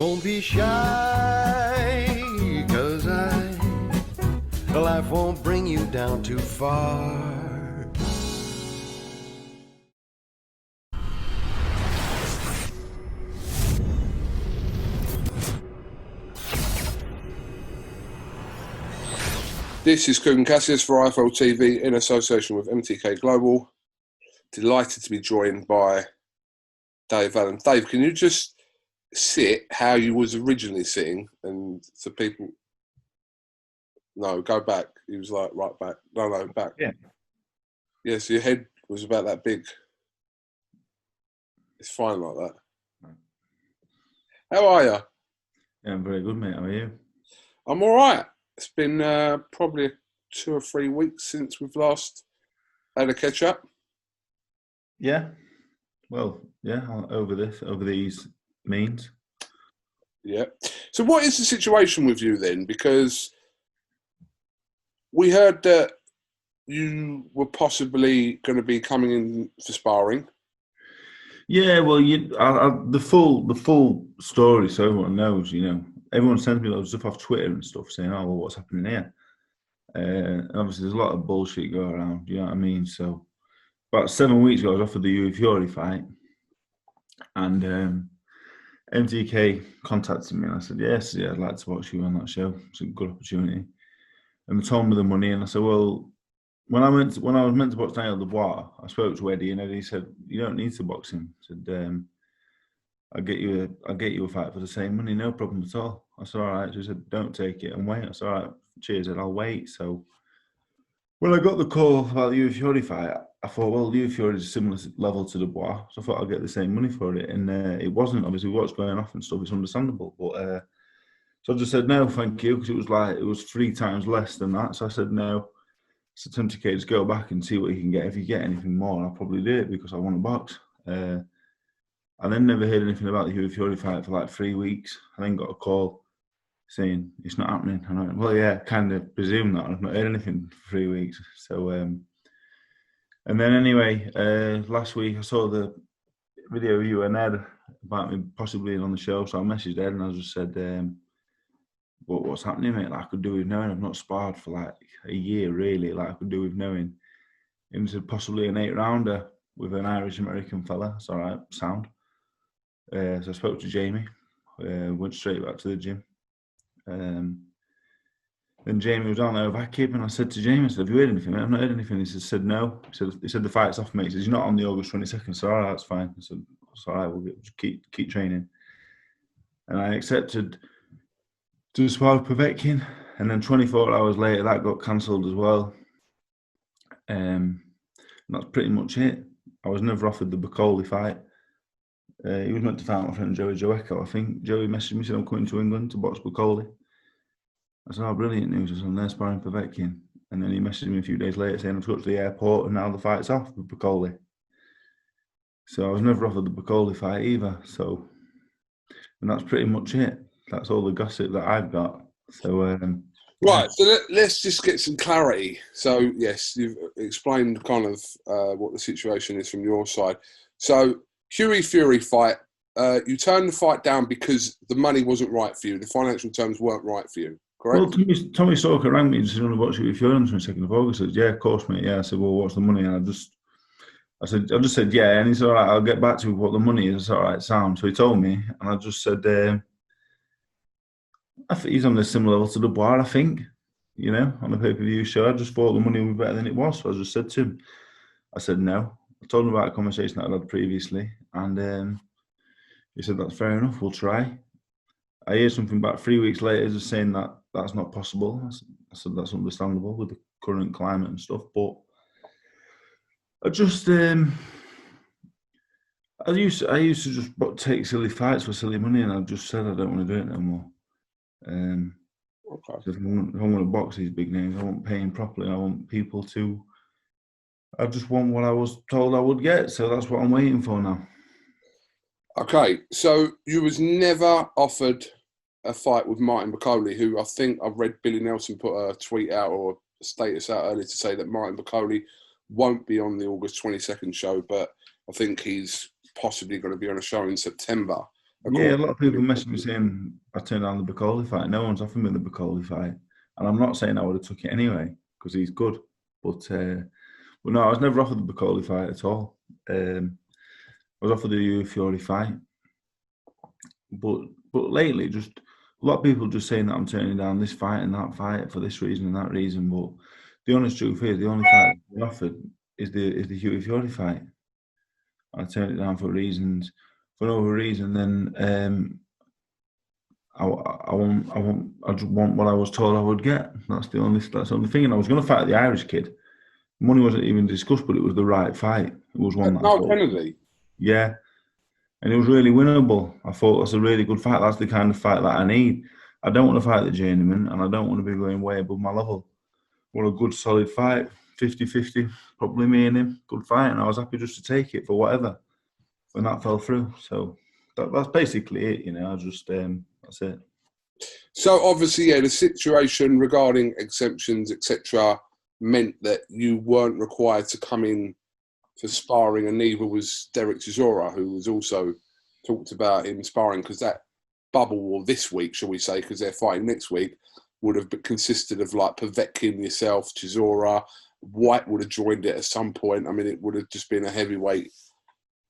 Don't be shy, 'cause life won't bring you down too far. This is KUGAN CASSIUS for IFL TV in association with MTK Global. Delighted to be joined by Dave Allen. Dave, can you just sit how you was originally sitting? And so people... No, go back. He was like, right back. No, back. Yeah. Yeah, so your head was about that big. It's fine like that. How are you? Yeah, I'm very good, mate. How are you? I'm all right. It's been probably 2 or 3 weeks since we've last had a catch up. Yeah. Well, yeah, over these means. Yeah. So what is the situation with you then? Because we heard that you were possibly going to be coming in for sparring. Yeah, well, the full story, so everyone knows. You know, everyone sends me loads of stuff off Twitter and stuff saying, "Oh, well, what's happening here?" And obviously, there's a lot of bullshit going around. You know what I mean? So, about 7 weeks ago, I was offered the Yuri Fury fight, and MTK contacted me, and I said, "Yes, yeah, I'd like to watch you on that show. It's a good opportunity." And they told me the money, and I said, "Well." When I was meant to box Daniel Dubois, I spoke to Eddie, and Eddie said, "You don't need to box him." I said, "I'll get you a fight for the same money, no problem at all." I said, "All right." So he said, "Don't take it and wait." I said, "All right, cheers," and I'll wait. So when I got the call about the Yuri Fury fight, I thought, well, Yuri Fury is a similar level to Dubois, so I thought I'll get the same money for it, and it wasn't. Obviously, what's going off and stuff, it's understandable, but so I just said no, thank you, because it was 3 times less than that. So I said no. So MTK, just go back and see what you can get. If you get anything more, I'll probably do it because I want a box. I then never heard anything about the Yuri Fury fight for like 3 weeks. I then got a call saying it's not happening. And I went, well, yeah, kind of presume that. I've not heard anything for 3 weeks. So, and then anyway, last week I saw the video of you and Ed about me possibly being on the show. So I messaged Ed and I just said, what's happening, mate? Like, I could do with knowing. I've not sparred for like a year, really. Like, I could do with knowing. Into possibly an 8-rounder with an Irish-American fella. That's all right, sound. So I spoke to Jamie, went straight back to the gym. Then Jamie was on there with Akib, and I said to Jamie, I said, "Have you heard anything, mate?" "I've not heard anything." He said no. He said the fight's off, mate. He said, "You're not on the August 22nd. So, all right, that's fine." I said, "It's all right, we'll just keep training." And I accepted to spar with Povetkin, and then 24 hours later, that got cancelled as well. And that's pretty much it. I was never offered the Bakole fight. He was meant to fight my friend Joey Joecko. I think Joey messaged me, said, "I'm coming to England to box Bakole." I said, "Oh, brilliant news." I said, "I'm there sparring Povetkin." And then he messaged me a few days later saying, "I've got to the airport and now the fight's off with Bakole." So I was never offered the Bakole fight either. So, and that's pretty much it. That's all the gossip that I've got. So, Right, so let's just get some clarity. So, yes, you've explained kind of what the situation is from your side. So, Yuri Fury fight, you turned the fight down because the money wasn't right for you. The financial terms weren't right for you, correct? Well, Tommy Stalker rang me and said, "Want to watch Yuri Fury on the 22nd of August?" I said, "Yeah, of course, mate." Yeah, I said, "Well, what's the money?" And I just said, "Yeah." And he said, "All right, I'll get back to you with what the money is." I said, "All right, sound." So he told me, and I just said, I think he's on a similar level to Dubois, I think, you know, on a pay-per-view show. I just thought the money would be better than it was. So I just said to him, I said no. I told him about a conversation that I'd had previously, and he said, "That's fair enough, we'll try." I hear something back 3 weeks later just saying that that's not possible. I said, "That's understandable with the current climate and stuff," but I just, I used to just take silly fights for silly money, and I just said I don't want to do it no more. Okay. So if I want to box these big names, I want paying properly. I want people to. I just want what I was told I would get, so that's what I'm waiting for now. Okay, so you was never offered a fight with Martin Bakole, who I think I've read Billy Nelson put a tweet out or a status out earlier to say that Martin Bakole won't be on the August 22nd show, but I think he's possibly going to be on a show in September. Yeah, a lot of people message me saying I turned down the Bakole fight. No one's offered me the Bakole fight, and I'm not saying I would have took it anyway because he's good. But no, I was never offered the Bakole fight at all. I was offered the Fury fight, but lately, just a lot of people just saying that I'm turning down this fight and that fight for this reason and that reason. But the honest truth is, the only fight they offered is the Hughie Fury fight. I turned it down for reasons, for no other reason than I just want what I was told I would get. That's the only thing. And I was going to fight the Irish kid. Money wasn't even discussed, but it was the right fight. It was one that I thought, Kennedy. yeah, and it was really winnable. I thought that's a really good fight. That's the kind of fight that I need. I don't want to fight the journeyman, and I don't want to be going way above my level. I want a good, solid fight, 50-50, probably me and him. Good fight, and I was happy just to take it for whatever when that fell through. So that's basically it, you know. I just that's it. So obviously, yeah, the situation regarding exemptions, etc., meant that you weren't required to come in for sparring, and neither was Derek Chisora, who was also talked about in sparring, because that bubble, or this week, shall we say, because they're fighting next week, would have consisted of like Povetkin, yourself, Chisora. White would have joined it at some point. I mean, it would have just been a heavyweight,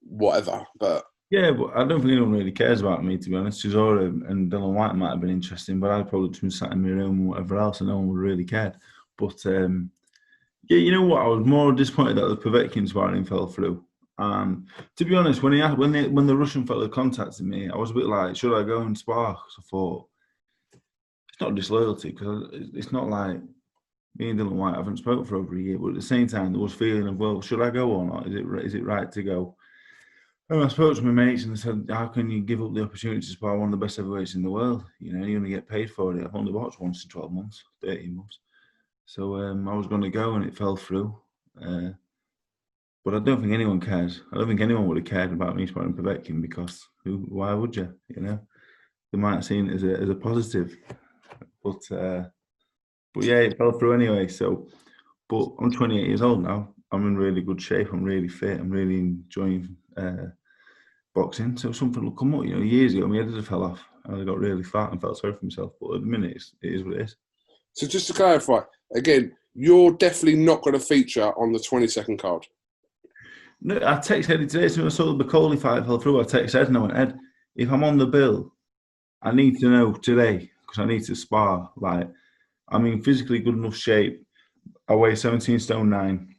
whatever. But yeah, but I don't think anyone really cares about me, to be honest. Chisora and Dylan White might have been interesting, but I'd probably just been sat in my room and whatever else, and no one would really cared. But yeah, you know what? I was more disappointed that the Povetkin sparring fell through. And to be honest, when the Russian fella contacted me, I was a bit like, should I go and spar? Because I thought it's not disloyalty, because it's not like me and Dylan White haven't spoken for over a year. But at the same time, there was feeling of, well, should I go or not? Is it right to go? And I spoke to my mates and they said, how can you give up the opportunity to spar one of the best heavyweights in the world? You know, you're going to get paid for it. I've only boxed once in 12 months, 13 months. So I was going to go and it fell through. But I don't think anyone cares. I don't think anyone would have cared about me sparring Povetkin, because why would you? You know, they might have seen it as a positive. But yeah, it fell through anyway. So, but I'm 28 years old now. I'm in really good shape. I'm really fit. I'm really enjoying boxing. So something will come up. You know, years ago, my head just fell off and I got really fat and felt sorry for myself. But at the minute, it is what it is. so just to clarify, again, you're definitely not going to feature on the 22nd card. No, I texted Eddie today, as soon as I saw the Bakole fight fell through. I texted Ed and I went, Ed, if I'm on the bill, I need to know today, because I need to spar. Like, I'm in physically good enough shape. I weigh 17 stone 9.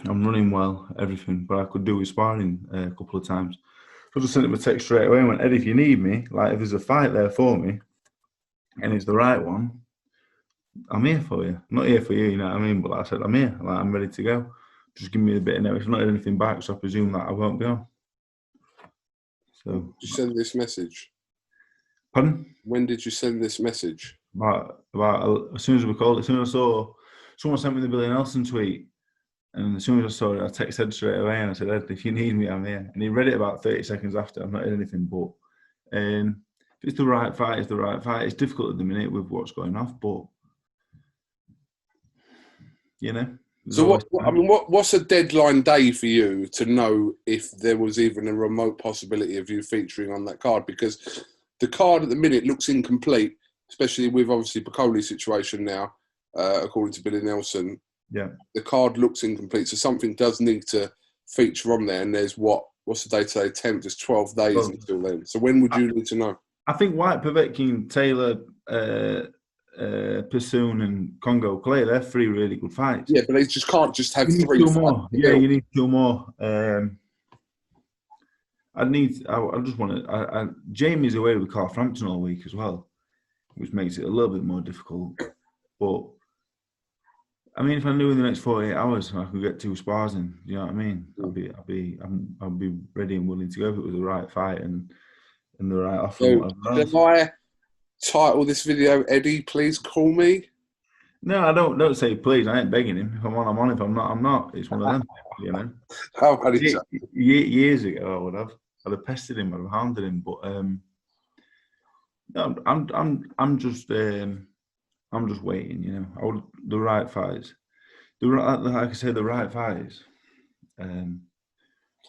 I'm running well, everything, but I could do with sparring a couple of times. So I just sent him a text straight away and went, Ed, if you need me, like if there's a fight there for me and it's the right one, I'm here for you. I'm not here for you, you know what I mean? But like I said, I'm here. Like, I'm ready to go. Just give me a bit of notice. I've not had anything back, so I presume that I won't be on. So, You send this message. pardon? When did you send this message? About as soon as we called, as soon as I saw someone sent me the Billy Nelson tweet, and as soon as I saw it, I texted Ed straight away and I said, Ed, if you need me, I'm here. And he read it about 30 seconds after. I've not heard anything, but if it's the right fight, it's the right fight. It's difficult at the minute with what's going off, but you know. So what's a deadline day for you to know if there was even a remote possibility of you featuring on that card? Because the card at the minute looks incomplete, especially with obviously Bakole's situation now, according to Billy Nelson. Yeah, the card looks incomplete, so something does need to feature on there. And there's what's the day today? 10th. There's 12 days until then. So when would you need to know? I think White, Povetkin, Taylor, Pursoon and Congo Clay, they're 3 really good fights. Yeah, but they just can't just have 3 2 more. Yeah, you need 2 more. I just want to. Jamie's away with Carlframpton all week as well, which makes it a little bit more difficult. But I mean, if I knew in the next 48 hours I could get 2 spars in, you know what I mean? I'd be ready and willing to go if it was the right fight and the right offer. So should I title this video, Eddie, please call me? No, I don't say please. I ain't begging him. If I'm on, I'm on. If I'm not, I'm not. It's one of them, you know. How about it? Years ago, I'd have pestered him, I'd have hounded him, but no, I'm just waiting, you know. The right fights, like I say, the right fights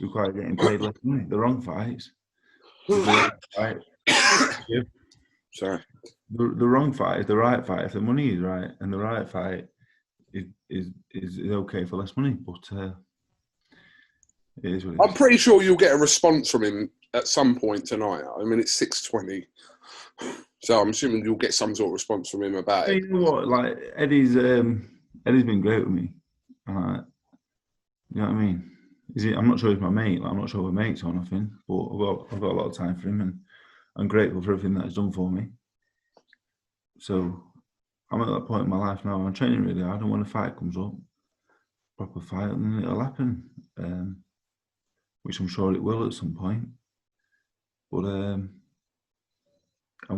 require getting paid less money. The wrong fights It's the right fight. Yeah. Sorry. The wrong fight is the right fight. If the money is right and the right fight is okay for less money, but it is what it I'm is. pretty sure you'll get a response from him at some point tonight. I mean, it's 6:20, so I'm assuming you'll get some sort of response from him about it. You know what? Like Eddie's been great with me. You know what I mean? I'm not sure he's my mate. Like, I'm not sure we're mates or nothing. But I've got a lot of time for him, and I'm grateful for everything that he's done for me. So I'm at that point in my life now. I'm training really hard, and when a fight comes up, proper fight, and it'll happen. Which I'm sure it will at some point. But I'm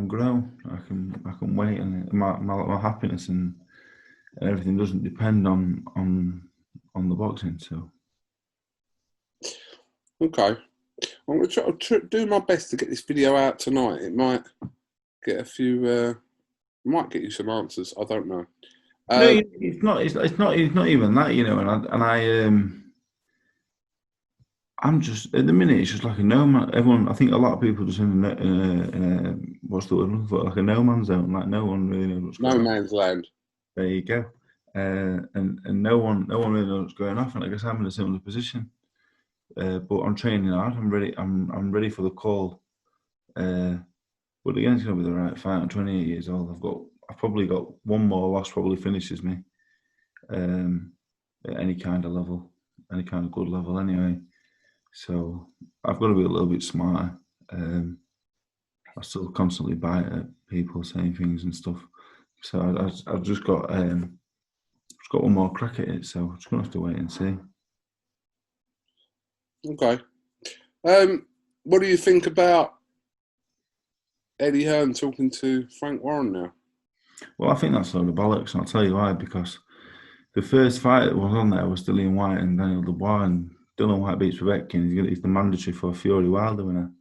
grown. I can wait, and my happiness and everything doesn't depend on the boxing. So Okay, I'm going to do my best to get this video out tonight. It might get a few, might get you some answers. I don't know. no, it's not. It's not even that, you know. I'm just at the minute. It's just like a no man. Everyone, I think a lot of people just in a what's the word? Like a no man's zone. Like no one really knows what's going on. No man's land. There you go. And no one really knows what's going on. And I guess I'm in a similar position. But I'm training hard. I'm ready. I'm ready for the call. But again, it's going to be the right fight. I'm 28 years old. I've probably got one more loss. Probably finishes me. At any kind of level, any kind of good level, anyway. So I've got to be a little bit smarter. I still constantly bite at people saying things and stuff. So I've just got one more crack at it. So I'm just gonna have to wait and see. Okay. What do you think about Eddie Hearn talking to Frank Warren now? Well, I think that's a load of bollocks, and I'll tell you why. Because the first fight that was on there was Dillian White and Daniel Dubois, and Dillian White beats Povetkin. He's the mandatory for Fury Wilder winner.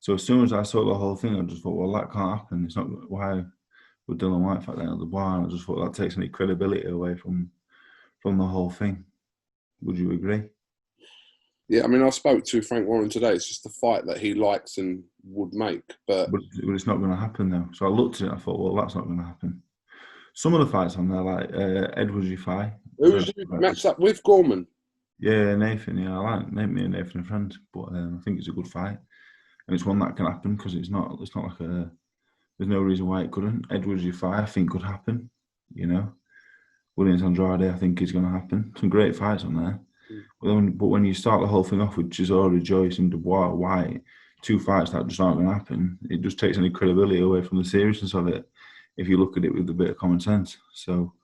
So as soon as I saw the whole thing, I just thought, well, that can't happen. It's not why would Dillian White fight Daniel Dubois. And I just thought that takes any credibility away from the whole thing. Would you agree? Yeah, I mean, I spoke to Frank Warren today. It's just the fight that he likes and would make, but it's not going to happen though. So I looked at it. I thought, well, that's not going to happen. Some of the fights on there, like Edward Jafai. Who was you matched up with? Gorman. Yeah, Nathan. Yeah, I like Nathan a friend, but I think it's a good fight, and it's one that can happen because it's not like there's no reason why it couldn't. Edward Jafai, I think, could happen. You know, Williams Andrade, I think is going to happen. Some great fights on there. But when you start the whole thing off with Chisora, Joyce, and Dubois, White, two fights that just aren't going to happen, it just takes any credibility away from the seriousness of it. If you look at it with a bit of common sense, so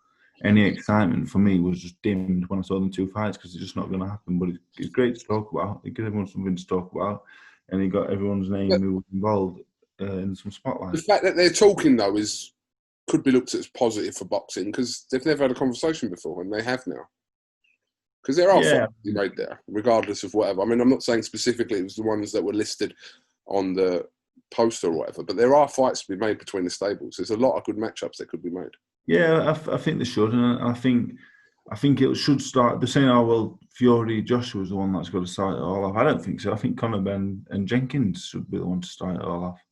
any excitement for me was just dimmed when I saw them two fights because it's just not going to happen. But it's great to talk about. It gives everyone something to talk about, and he got everyone's name who was involved in some spotlight. The fact that they're talking though could be looked at as positive for boxing because they've never had a conversation before, and they have now. Because there are fights to be made there, regardless of whatever. I mean, I'm not saying specifically it was the ones that were listed on the poster or whatever, but there are fights to be made between the stables. There's a lot of good matchups that could be made. Yeah, I think they should, and I think it should start. They're saying, "Oh well, Fury Joshua's the one that's got to start it all off." I don't think so. I think Conor Ben and Jenkins should be the one to start it all off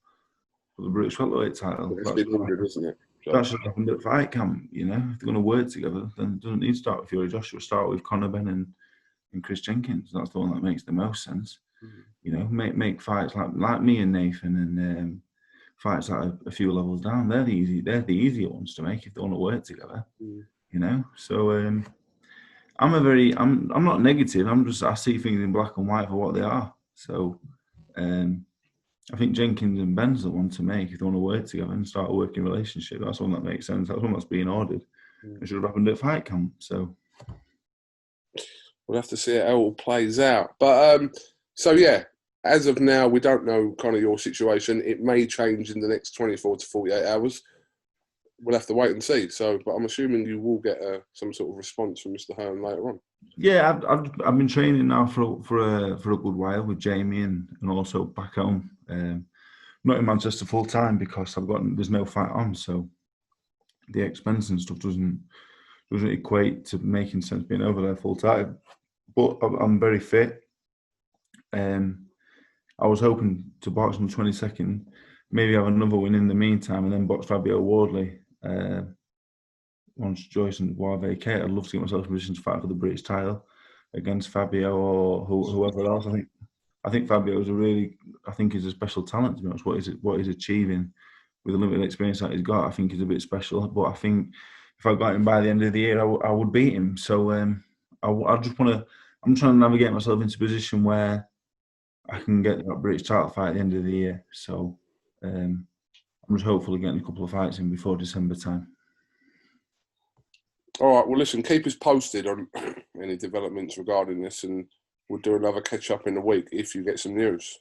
for the British welterweight title. It's been ordered, isn't it? So. That should happen at fight camp. You know, if they're going to work together, then it doesn't need to start with Fury Joshua. Start with Conor Ben and Chris Jenkins. That's the one that makes the most sense. Mm-hmm. You know, make fights like me and Nathan and fights that are a few levels down. They're the easier ones to make if they want to work together. Mm. You know, so I'm not negative. I see things in black and white for what they are. So I think Jenkins and Ben's the one to make if they want to work together and start a working relationship. That's one that makes sense. That's one that's being ordered. It should have happened at fight camp. So we'll have to see how it all plays out. But so yeah, as of now, we don't know kind of your situation. It may change in the next 24 to 48 hours. We'll have to wait and see. So, but I'm assuming you will get some sort of response from Mr. Hearn later on. Yeah, I've been training now for a good while with Jamie and also back home. Not in Manchester full time because there's no fight on, so the expense and stuff doesn't equate to making sense being over there full time. But I'm very fit. I was hoping to box on the 22nd, maybe have another win in the meantime, and then box Fabio Wardley. Once Joyce and War vacate, I'd love to get myself in a position to fight for the British title against Fabio or whoever else. I think Fabio is he's a special talent, to be honest. What he's achieving with the limited experience that he's got, I think he's a bit special. But I think if I got him by the end of the year, I would beat him. So I just want to. I'm trying to navigate myself into a position where I can get that British title fight at the end of the year. So I'm just hopeful of getting a couple of fights in before December time. All right. Well, listen, keep us posted on any developments regarding this, and we'll do another catch up in a week if you get some news.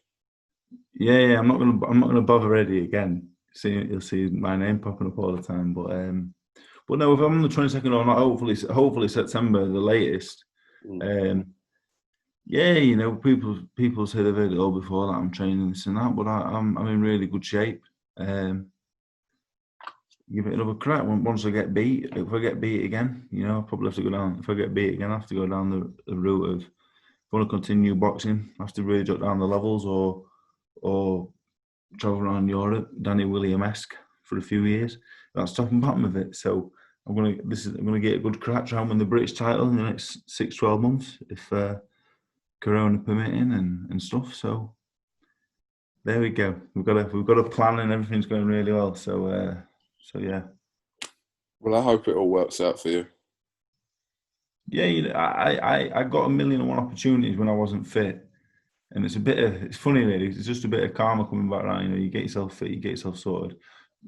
Yeah. I'm not gonna bother Eddie again. You'll see my name popping up all the time. But no, if I'm on the 22nd or not, hopefully September the latest. Yeah, you know, people say they've heard it all before that I'm training this and that, but I'm in really good shape. Give it another crack once I get beat. If I get beat again, you know, I'll probably have to go down. If I get beat again, I have to go down the route of, if I want to continue boxing, I have to really drop down the levels or travel around Europe, Danny William-esque for a few years. That's top and bottom of it. So I'm gonna get a good crack, try and win the British title in the next 6-12 months if Corona permitting and stuff. So there we go. We've got a plan and everything's going really well. So yeah. Well, I hope it all works out for you. Yeah, you know, I got 1,000,001 opportunities when I wasn't fit, and it's funny really. It's just a bit of karma coming back around. You know, you get yourself fit, you get yourself sorted.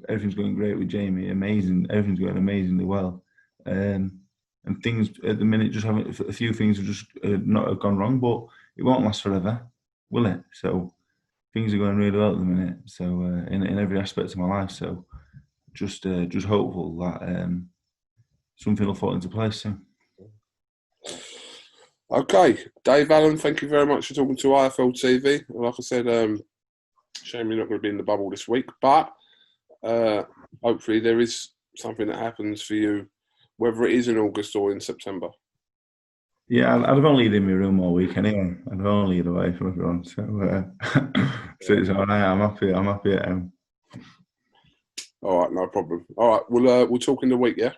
Everything's going great with Jamie, amazing. Everything's going amazingly well, and things at the minute a few things have just not have gone wrong, but it won't last forever, will it? So things are going really well at the minute. So in every aspect of my life. So just hopeful that something will fall into place soon. Okay, Dave Allen, thank you very much for talking to IFL TV. Like I said, shame you're not going to be in the bubble this week, but hopefully there is something that happens for you, whether it is in August or in September. Yeah, I'd have only in my room all week anyway. I'd have only away from everyone. So, so it's all right. I'm happy at home. All right, no problem. All right, we'll talk in the week, yeah?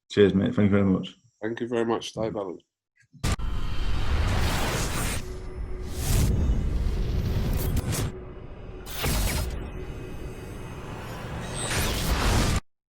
Cheers, mate. Thank you very much. Thank you very much, Dave Allen.